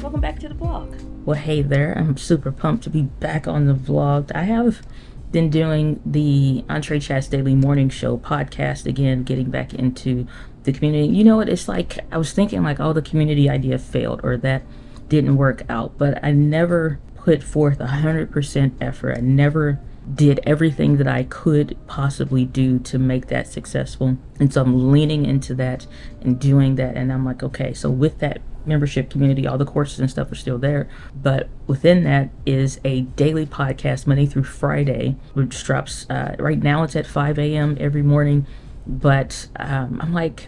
welcome back to the vlog. Well, hey there, I'm super pumped to be back on the vlog. I have been doing the Entree Chats Daily Morning Show podcast again, getting back into the community. You know what, it's like, I was thinking like, oh, the community idea failed or that didn't work out, but I never put forth 100% effort. I never did everything that I could possibly do to make that successful. And so I'm leaning into that and doing that. And I'm like, okay, so with that membership community, all the courses and stuff are still there. But within that is a daily podcast Monday through Friday, which drops, right now it's at 5 a.m. every morning. But I'm like,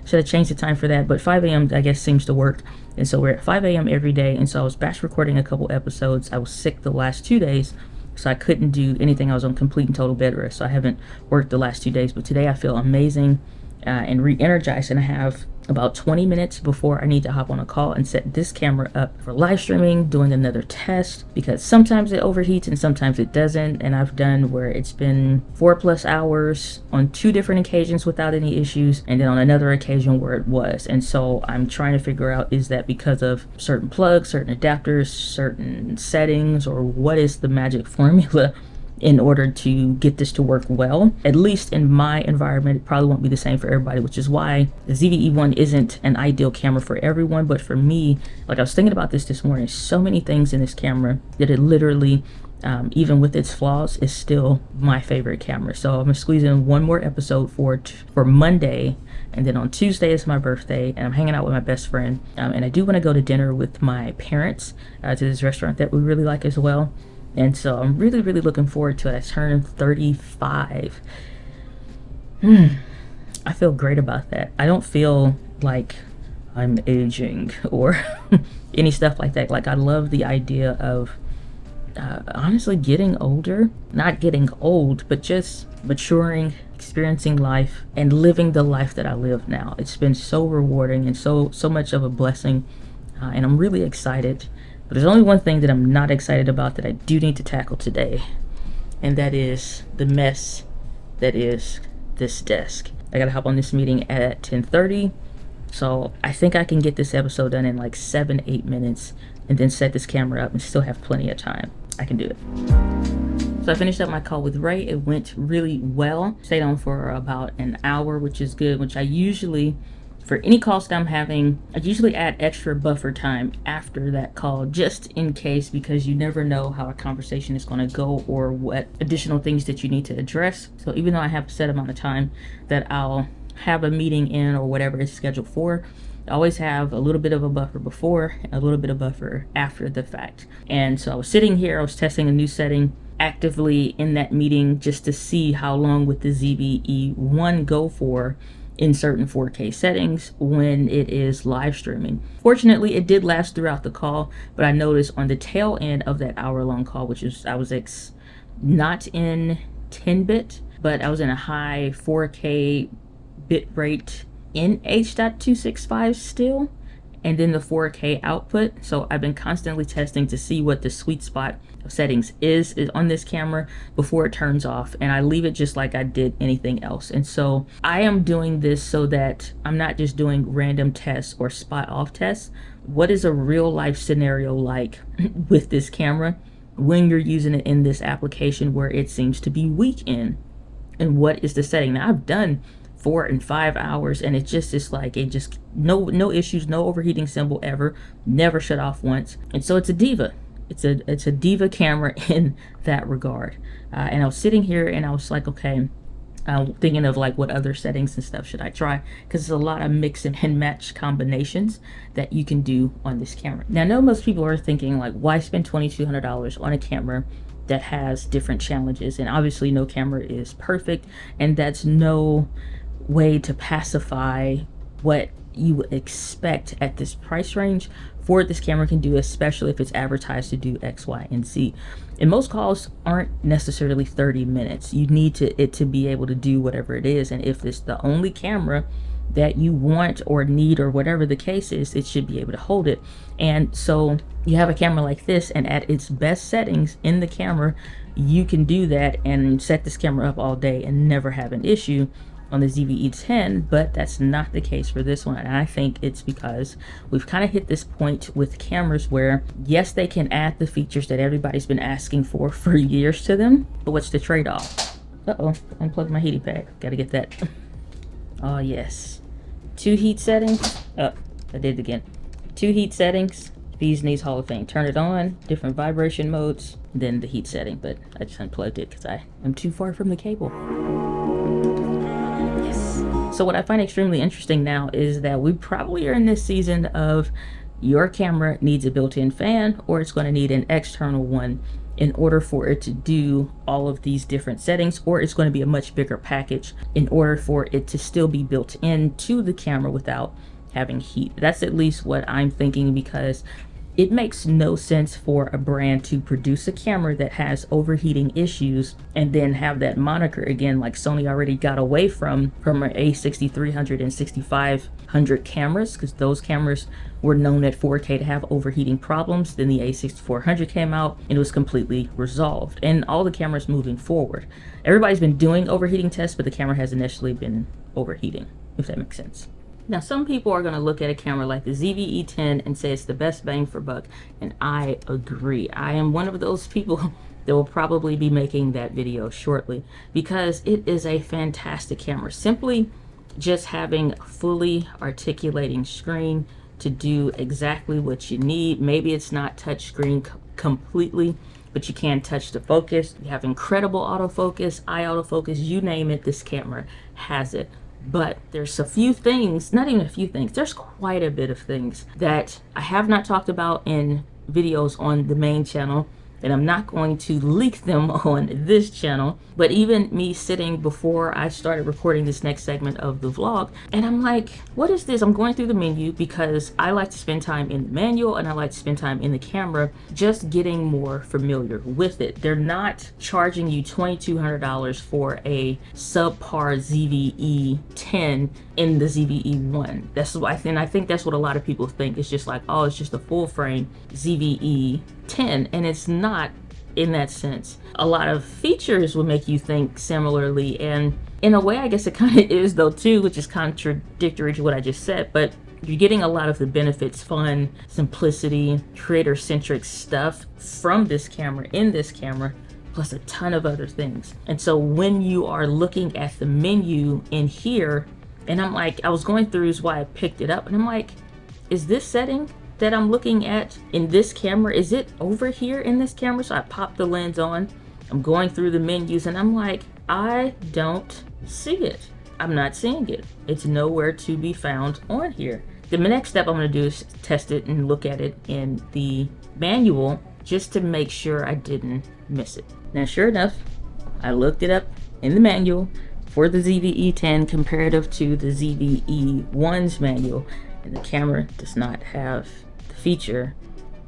should I change the time for that? But 5 a.m. I guess seems to work. And so we're at 5 a.m. every day. And so I was batch recording a couple episodes. I was sick the last 2 days, so I couldn't do anything. I was on complete and total bed rest, so I haven't worked the last 2 days. But today I feel amazing and re-energized, and I have about 20 minutes before I need to hop on a call and set this camera up for live streaming, doing another test, because sometimes it overheats and sometimes it doesn't. And I've done where it's been 4+ hours on 2 different occasions without any issues, and then on another occasion where it was. And so I'm trying to figure out, is that because of certain plugs, certain adapters, certain settings, or what is the magic formula in order to get this to work well? At least in my environment, it probably won't be the same for everybody, which is why the ZV-E1 isn't an ideal camera for everyone. But for me, like, I was thinking about this morning, so many things in this camera that it literally, even with its flaws, is still my favorite camera. So I'm gonna squeeze in one more episode for Monday, and then on Tuesday is my birthday, and I'm hanging out with my best friend, and I do want to go to dinner with my parents to this restaurant that we really like as well. And so I'm really, really looking forward to it. I turned 35. I feel great about that. I don't feel like I'm aging or any stuff like that. Like, I love the idea of honestly getting older, not getting old, but just maturing, experiencing life, and living the life that I live now. It's been so rewarding and so much of a blessing, and I'm really excited. But there's only one thing that I'm not excited about that I do need to tackle today, and that is the mess that is this desk. I gotta hop on this meeting at 10:30, so I think I can get this episode done in like 7-8 minutes, and then set this camera up and still have plenty of time. I can do it. So I finished up my call with Ray. It went really well. Stayed on for about an hour, which is good, which I usually, for any calls that I'm having, I usually add extra buffer time after that call, just in case, because you never know how a conversation is going to go or what additional things that you need to address. So even though I have a set amount of time that I'll have a meeting in or whatever it's scheduled for, I always have a little bit of a buffer before and a little bit of buffer after the fact. And so I was sitting here, I was testing a new setting actively in that meeting just to see how long would the ZV-E1 go for in certain 4K settings when it is live streaming. Fortunately, it did last throughout the call, but I noticed on the tail end of that hour-long call, which is, I was not in 10-bit, but I was in a high 4K bit rate in H.265 still, and then the 4K output. So I've been constantly testing to see what the sweet spot of settings is on this camera before it turns off, and I leave it just like I did anything else. And so I am doing this so that I'm not just doing random tests or spot off tests. What is a real life scenario like with this camera when you're using it in this application where it seems to be weak in, and what is the setting? Now, I've done 4 and 5 hours, and it's like, it just, no issues, no overheating symbol ever, never shut off once. And so it's a diva. It's a diva camera in that regard. And I was sitting here and I was like, okay, thinking of like what other settings and stuff should I try, because there's a lot of mix and match combinations that you can do on this camera. Now, I know most people are thinking like, why spend $2,200 on a camera that has different challenges? And obviously no camera is perfect, and that's no way to pacify what you would expect at this price range for what this camera can do, especially if it's advertised to do X, Y, and Z. And most calls aren't necessarily 30 minutes. You need it to be able to do whatever it is. And if it's the only camera that you want or need or whatever the case is, it should be able to hold it. And so you have a camera like this, and at its best settings in the camera, you can do that and set this camera up all day and never have an issue. on the ZVE10, but that's not the case for this one. And I think it's because we've kind of hit this point with cameras where, yes, they can add the features that everybody's been asking for years to them, but what's the trade-off? Uh-oh, unplugged my heating pad. Gotta get that. Oh, yes. 2 heat settings. Oh, I did it again. 2 heat settings. Bees Knees Hall of Fame. Turn it on, different vibration modes, then the heat setting, but I just unplugged it because I am too far from the cable. Yes. So what I find extremely interesting now is that we probably are in this season of your camera needs a built-in fan, or it's going to need an external one in order for it to do all of these different settings, or it's going to be a much bigger package in order for it to still be built into the camera without having heat. That's at least what I'm thinking, because it makes no sense for a brand to produce a camera that has overheating issues and then have that moniker again, like Sony already got away from our A6300 and 6500 cameras, because those cameras were known at 4K to have overheating problems. Then the A6400 came out and it was completely resolved. And all the cameras moving forward, everybody's been doing overheating tests, but the camera hasn't initially been overheating, if that makes sense. Now, some people are going to look at a camera like the ZVE10 and say it's the best bang for buck, and I agree. I am one of those people that will probably be making that video shortly, because it is a fantastic camera. Simply just having a fully articulating screen to do exactly what you need. Maybe it's not touchscreen completely, but you can touch the focus. You have incredible autofocus, eye autofocus, you name it, this camera has it. But there's a few things, not even a few things, there's quite a bit of things that I have not talked about in videos on the main channel, and I'm not going to leak them on this channel. But even me sitting before I started recording this next segment of the vlog, and I'm like, what is this? I'm going through the menu because I like to spend time in the manual and I like to spend time in the camera, just getting more familiar with it. They're not charging you $2,200 for a subpar ZVE 10 in the ZVE 1. That's what I think that's what a lot of people think. It's just like, oh, it's just a full frame ZVE 10, and it's not in that sense. A lot of features will make you think similarly, and in a way I guess it kind of is though too, which is contradictory to what I just said, but you're getting a lot of the benefits, fun, simplicity, creator-centric stuff from this camera in this camera, plus a ton of other things. And so when you are looking at the menu in here, and I'm like, I was going through is why I picked it up, and I'm like, is this setting that I'm looking at in this camera, is it over here in this camera? So I pop the lens on, I'm going through the menus, and I'm like, I don't see it. I'm not seeing it. It's nowhere to be found on here. The next step I'm going to do is test it and look at it in the manual just to make sure I didn't miss it. Now, sure enough, I looked it up in the manual for the ZVE10 comparative to the ZVE1's manual, and the camera does not have the feature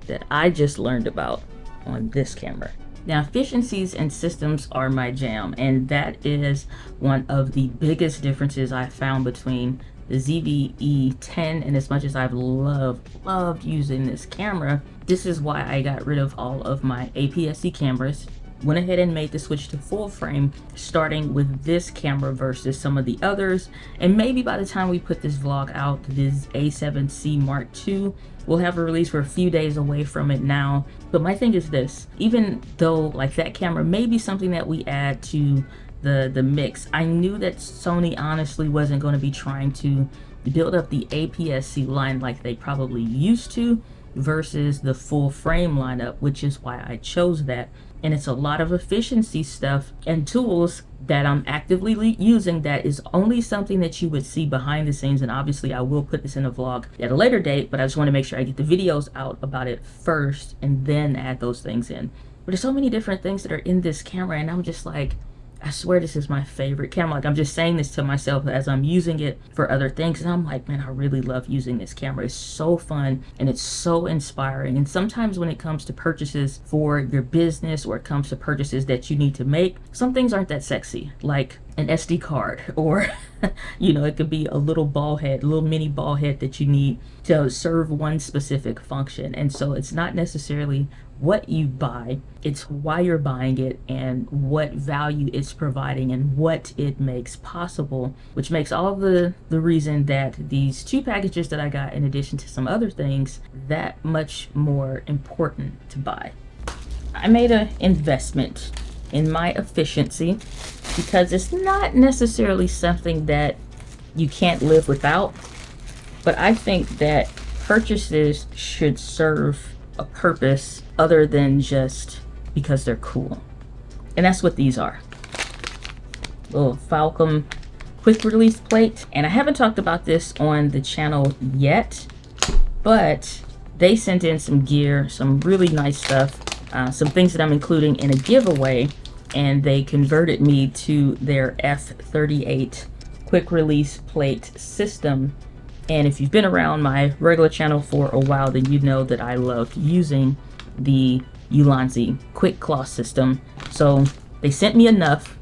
that I just learned about on this camera. Now, efficiencies and systems are my jam, and that is one of the biggest differences I found between the ZVE10, and as much as I've loved using this camera, this is why I got rid of all of my APS-C cameras, went ahead and made the switch to full frame, starting with this camera versus some of the others. And maybe by the time we put this vlog out, this A7C Mark II will have a release. We're a few days away from it now. But my thing is this, even though like that camera may be something that we add to the mix, I knew that Sony honestly wasn't going to be trying to build up the APS-C line like they probably used to versus the full frame lineup, which is why I chose that. And it's a lot of efficiency stuff and tools that I'm actively using that is only something that you would see behind the scenes. And obviously I will put this in a vlog at a later date, but I just want to make sure I get the videos out about it first and then add those things in. But there's so many different things that are in this camera, and I'm just like, I swear this is my favorite camera. Like, I'm just saying this to myself as I'm using it for other things, and I'm like, man, I really love using this camera. It's so fun and it's so inspiring. And sometimes when it comes to purchases for your business, or it comes to purchases that you need to make, some things aren't that sexy, like an SD card, or you know, it could be a little ball head, a little mini ball head that you need to serve one specific function. And so it's not necessarily what you buy, it's why you're buying it and what value it's providing and what it makes possible, which makes all the reason that these 2 packages that I got, in addition to some other things, that much more important to buy. I made an investment in my efficiency because it's not necessarily something that you can't live without, but I think that purchases should serve a purpose other than just because they're cool. And that's what these are. Little Falcom quick release plate. And I haven't talked about this on the channel yet, but they sent in some gear, some really nice stuff, some things that I'm including in a giveaway, and they converted me to their F38 quick release plate system. And if you've been around my regular channel for a while, then you know that I love using the Ulanzi quick claw system. So they sent me enough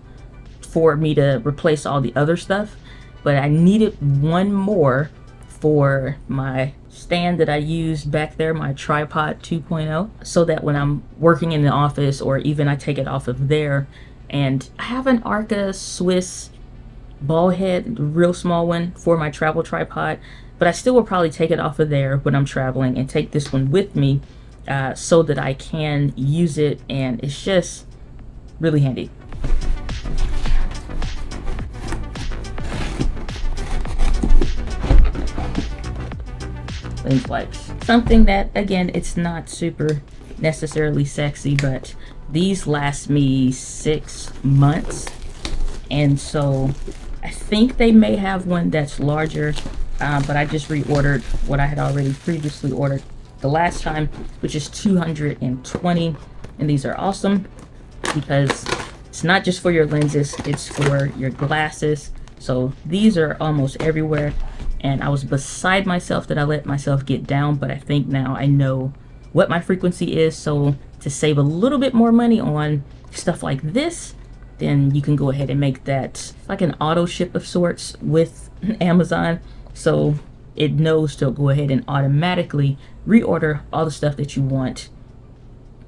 for me to replace all the other stuff, but I needed one more for my stand that I used back there, my tripod 2.0, so that when I'm working in the office or even I take it off of there. And I have an Arca Swiss ball head, real small one for my travel tripod, but I still will probably take it off of there when I'm traveling and take this one with me so that I can use it, and it's just really handy. Lens wipes, something that, again, it's not super necessarily sexy, but these last me 6 months, and so I think they may have one that's larger, but I just reordered what I had already previously ordered the last time, which is 220. And these are awesome because it's not just for your lenses, it's for your glasses. So these are almost everywhere. And I was beside myself that I let myself get down, but I think now I know what my frequency is. So to save a little bit more money on stuff like this, then you can go ahead and make that like an auto ship of sorts with Amazon. So it knows to go ahead and automatically reorder all the stuff that you want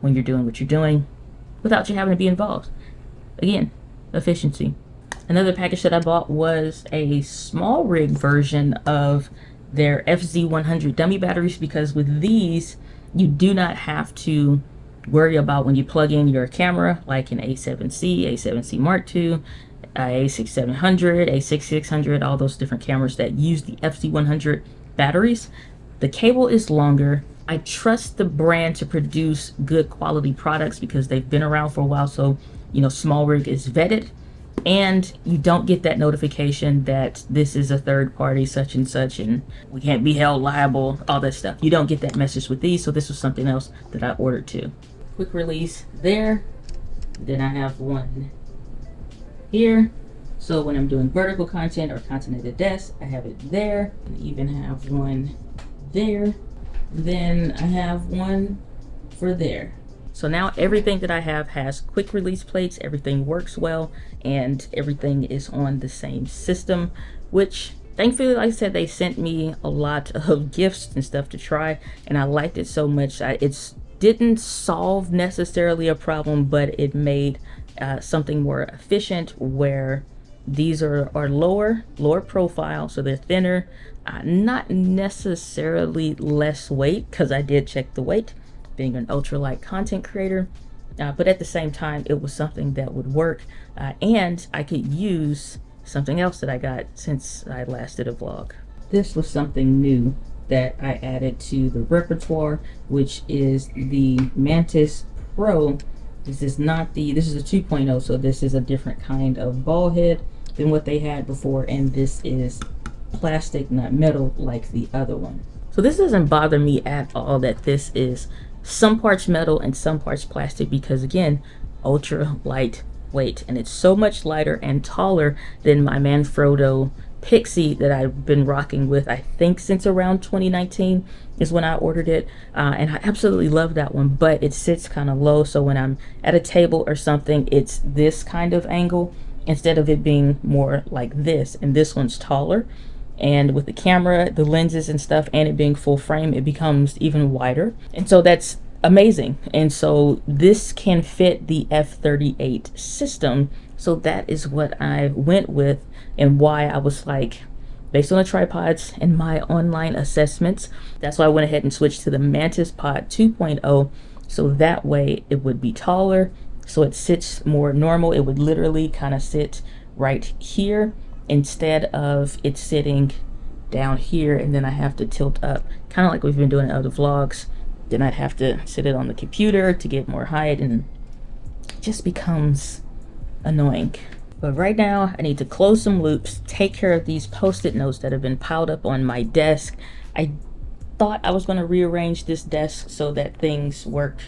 when you're doing what you're doing without you having to be involved. Again, efficiency. Another package that I bought was a small rig version of their FZ100 dummy batteries, because with these, you do not have to worry about when you plug in your camera, like an A7C, A7C Mark II, A6700, A6600, all those different cameras that use the FZ100 batteries. The cable is longer. I trust the brand to produce good quality products because they've been around for a while. So, you know, small rig is vetted, and you don't get that notification that this is a third party such and such and we can't be held liable, all that stuff. You don't get that message with these. So this was something else that I ordered too. Quick release there. Then I have one here. So when I'm doing vertical content or content at the desk, I have it there. I even have one there. Then I have one for there. So now everything that I have has quick release plates, everything works well, and everything is on the same system, which thankfully, like I said, they sent me a lot of gifts and stuff to try, and I liked it so much. It didn't solve necessarily a problem, but it made something more efficient, where these are lower profile, so they're thinner, not necessarily less weight, because I did check the weight, being an ultralight content creator, but at the same time it was something that would work, and I could use something else that I got since I last did a vlog. This was something new that I added to the repertoire, which is the Mantis Pro. This is a 2.0, so this is a different kind of ball head than what they had before, and this is plastic, not metal like the other one. So this doesn't bother me at all that this is some parts metal and some parts plastic, because again, ultra lightweight, and it's so much lighter and taller than my Manfrotto Pixie that I've been rocking with, I think since around 2019 is when I ordered it, and I absolutely love that one, but it sits kind of low, so when I'm at a table or something, it's this kind of angle instead of it being more like this, and this one's taller. And with the camera, the lenses and stuff, and it being full frame, it becomes even wider. And so that's amazing. And so this can fit the F38 system. So that is what I went with, and why I was like, based on the tripods and my online assessments, that's why I went ahead and switched to the Mantis Pod 2.0. So that way it would be taller, so it sits more normal. It would literally kind of sit right here instead of it sitting down here, and then I have to tilt up, kind of like we've been doing in other vlogs. Then I'd have to sit it on the computer to get more height, and it just becomes annoying. But right now I need to close some loops, take care of these post-it notes that have been piled up on my desk. I thought I was going to rearrange this desk so that things work,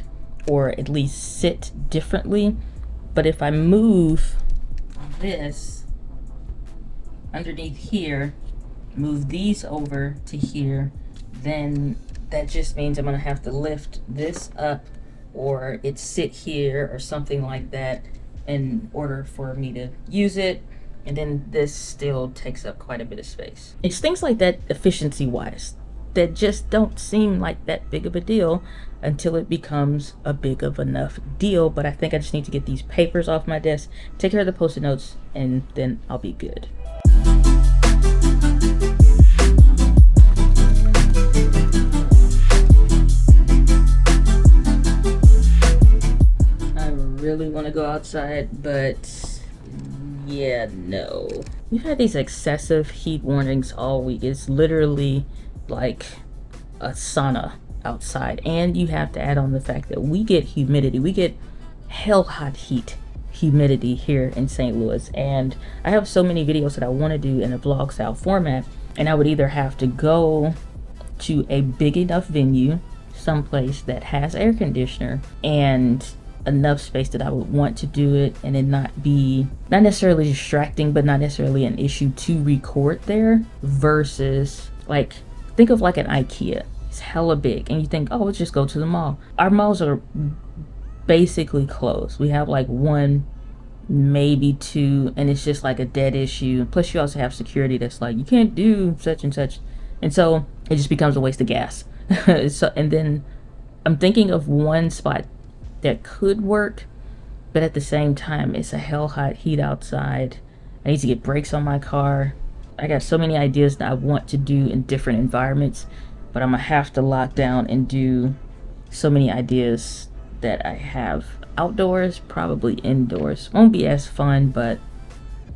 or at least sit differently. But if I move this underneath here, move these over to here, then that just means I'm going to have to lift this up, or it sit here or something like that, in order for me to use it. And then this still takes up quite a bit of space. It's things like that, efficiency wise, that just don't seem like that big of a deal until it becomes a big of enough deal. But I think I just need to get these papers off my desk, take care of the post-it notes, and then I'll be good. Really want to go outside, but yeah, no. We've had these excessive heat warnings all week. It's literally like a sauna outside, and you have to add on the fact that we get humidity. We get hell hot humidity here in St. Louis, and I have so many videos that I want to do in a vlog style format, and I would either have to go to a big enough venue, someplace that has air conditioner and enough space that I would want to do it, and it not be, not necessarily distracting, but not necessarily an issue to record there, versus like, think of like an IKEA. It's hella big, and you think, oh, let's just go to the mall. Our malls are basically closed. We have like one, maybe two, and it's just like a dead issue. Plus you also have security that's like, you can't do such and such, and so it just becomes a waste of gas. So, and then I'm thinking of one spot that could work, but at the same time, it's a hell hot heat outside. I need to get brakes on my car. I got so many ideas that I want to do in different environments, but I'm gonna have to lock down and do so many ideas that I have outdoors, probably indoors. Won't be as fun, but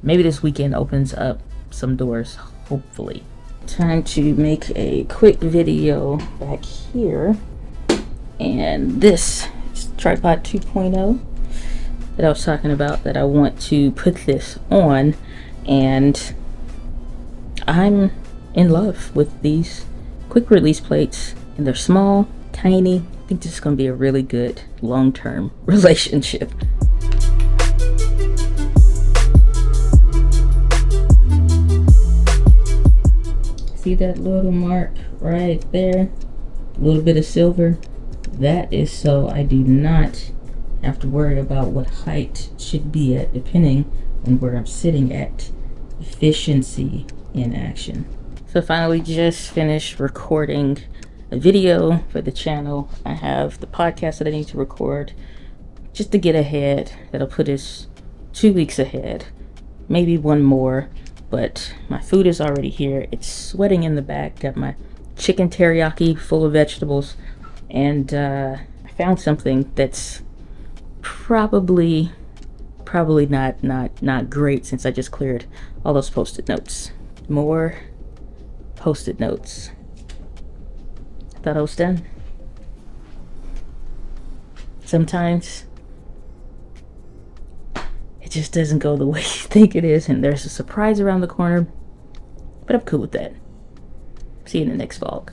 maybe this weekend opens up some doors, hopefully. Time to make a quick video back here, and this tripod 2.0 that I was talking about, that I want to put this on, and I'm in love with these quick release plates, and they're small, tiny. I think this is going to be a really good long-term relationship. See that little mark right there? A little bit of silver. That is so I do not have to worry about what height should be at, depending on where I'm sitting at. Efficiency in action. So finally just finished recording a video for the channel. I have the podcast that I need to record just to get ahead. That'll put us 2 weeks ahead, maybe one more, but my food is already here. It's sweating in the back. Got my chicken teriyaki full of vegetables. And I found something that's probably not great, since I just cleared all those post-it notes. More post-it notes. I thought I was done. Sometimes it just doesn't go the way you think it is, and there's a surprise around the corner, but I'm cool with that. See you in the next vlog.